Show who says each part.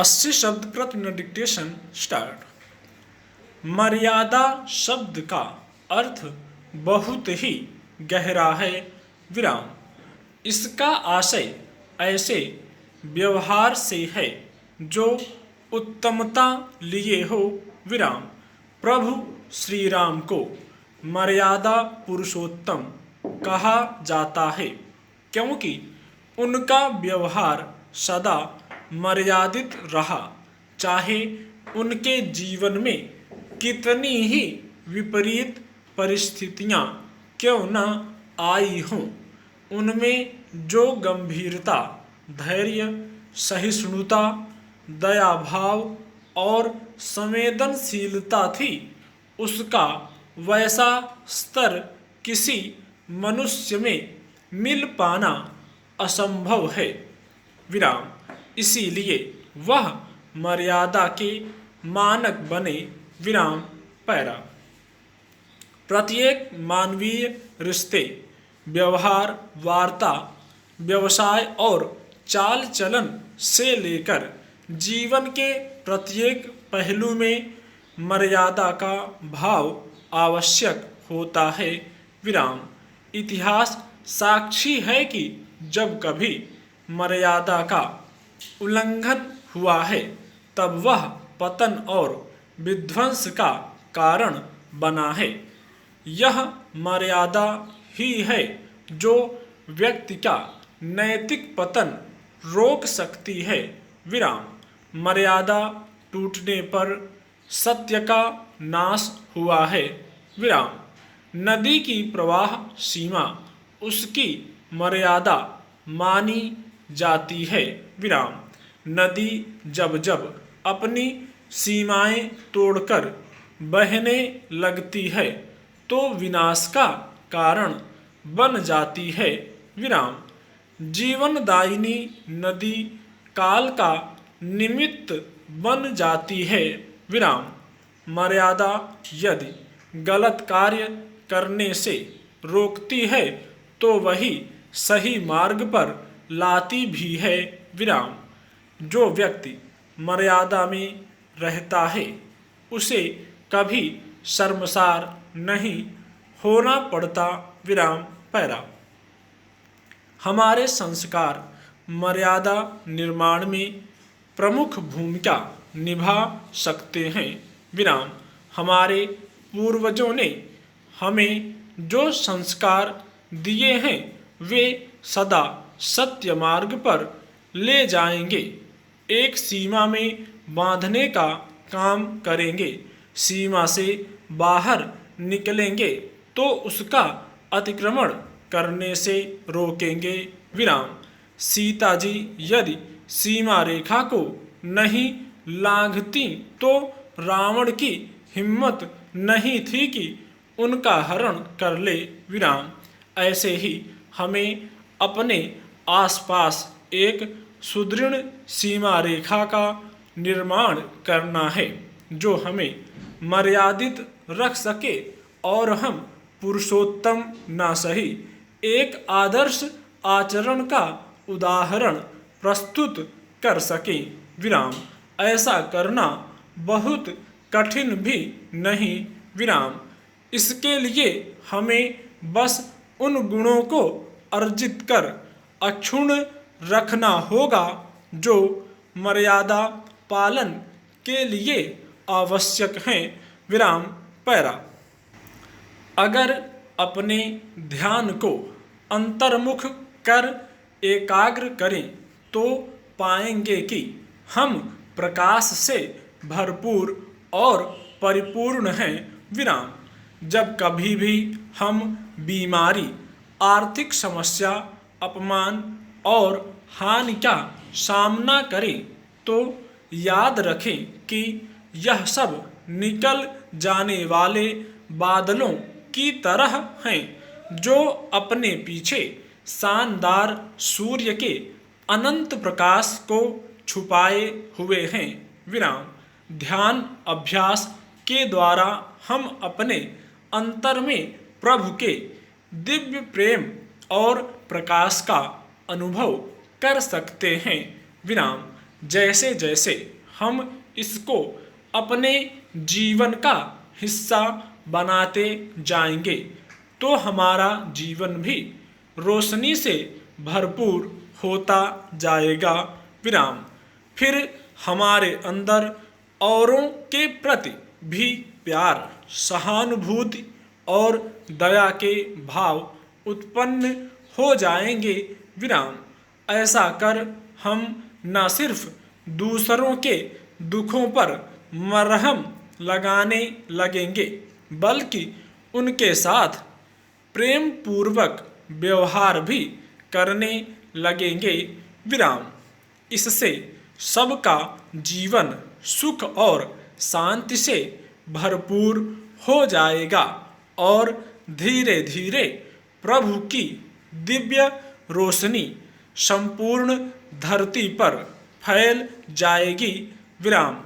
Speaker 1: 80 शब्द प्रति minute dictation start. मर्यादा शब्द का अर्थ बहुत ही गहरा है विराम। इसका आशय ऐसे व्यवहार से है जो उत्तमता लिए हो विराम। प्रभु श्री राम को मर्यादा पुरुषोत्तम कहा जाता है क्योंकि उनका व्यवहार सदा मर्यादित रहा, चाहे उनके जीवन में कितनी ही विपरीत परिस्थितियां क्यों न आई हों। उनमें जो गंभीरता, धैर्य, सहिष्णुता, दया भाव और संवेदनशीलता थी, उसका वैसा स्तर किसी मनुष्य में मिल पाना असंभव है विराम। इसीलिए वह मर्यादा के मानक बने विराम पैरा। प्रत्येक मानवीय रिश्ते, व्यवहार, वार्ता, व्यवसाय और चाल चलन से लेकर जीवन के प्रत्येक पहलू में मर्यादा का भाव आवश्यक होता है विराम। इतिहास साक्षी है कि जब कभी मर्यादा का उल्लंघन हुआ है तब वह पतन और विध्वंस का कारण बना है। यह मर्यादा ही है जो व्यक्ति का नैतिक पतन रोक सकती है विराम। मर्यादा टूटने पर सत्य का नाश हुआ है विराम। नदी की प्रवाह सीमा उसकी मर्यादा मानी जाती है विराम। नदी जब जब अपनी सीमाएं तोड़कर बहने लगती है तो विनाश का कारण बन जाती है विराम। जीवनदायिनी नदी काल का निमित्त बन जाती है विराम। मर्यादा यदि गलत कार्य करने से रोकती है तो वही सही मार्ग पर लाती भी है विराम। जो व्यक्ति मर्यादा में रहता है उसे कभी शर्मसार नहीं होना पड़ता विराम पैरा। हमारे संस्कार मर्यादा निर्माण में प्रमुख भूमिका निभा सकते हैं विराम। हमारे पूर्वजों ने हमें जो संस्कार दिए हैं वे सदा सत्य मार्ग पर ले जाएंगे, एक सीमा में बांधने का काम करेंगे, सीमा से बाहर निकलेंगे तो उसका अतिक्रमण करने से रोकेंगे विराम। सीता जी यदि सीमा रेखा को नहीं लांघती तो रावण की हिम्मत नहीं थी कि उनका हरण कर ले विराम। ऐसे ही हमें अपने आसपास एक सुदृढ़ सीमा रेखा का निर्माण करना है जो हमें मर्यादित रख सके और हम पुरुषोत्तम ना सही एक आदर्श आचरण का उदाहरण प्रस्तुत कर सके विराम। ऐसा करना बहुत कठिन भी नहीं विराम। इसके लिए हमें बस उन गुणों को अर्जित कर अक्षुण्ण रखना होगा जो मर्यादा पालन के लिए आवश्यक हैं विराम पैरा। अगर अपने ध्यान को अंतर्मुख कर एकाग्र करें तो पाएंगे कि हम प्रकाश से भरपूर और परिपूर्ण हैं विराम। जब कभी भी हम बीमारी, आर्थिक समस्या, अपमान और हानि का सामना करें तो याद रखें कि यह सब निकल जाने वाले बादलों की तरह हैं जो अपने पीछे शानदार सूर्य के अनंत प्रकाश को छुपाए हुए हैं विराम। ध्यान अभ्यास के द्वारा हम अपने अंतर में प्रभु के दिव्य प्रेम और प्रकाश का अनुभव कर सकते हैं विराम। जैसे जैसे हम इसको अपने जीवन का हिस्सा बनाते जाएंगे तो हमारा जीवन भी रोशनी से भरपूर होता जाएगा। विराम। फिर हमारे अंदर औरों के प्रति भी प्यार, सहानुभूति और दया के भाव उत्पन्न हो जाएंगे। विराम। ऐसा कर हम न सिर्फ दूसरों के दुखों पर मरहम लगाने लगेंगे बल्कि उनके साथ प्रेम पूर्वक व्यवहार भी करने लगेंगे। विराम। इससे सबका जीवन सुख और शांति से भरपूर हो जाएगा और धीरे धीरे प्रभु की दिव्य रोशनी संपूर्ण धरती पर फैल जाएगी। विराम।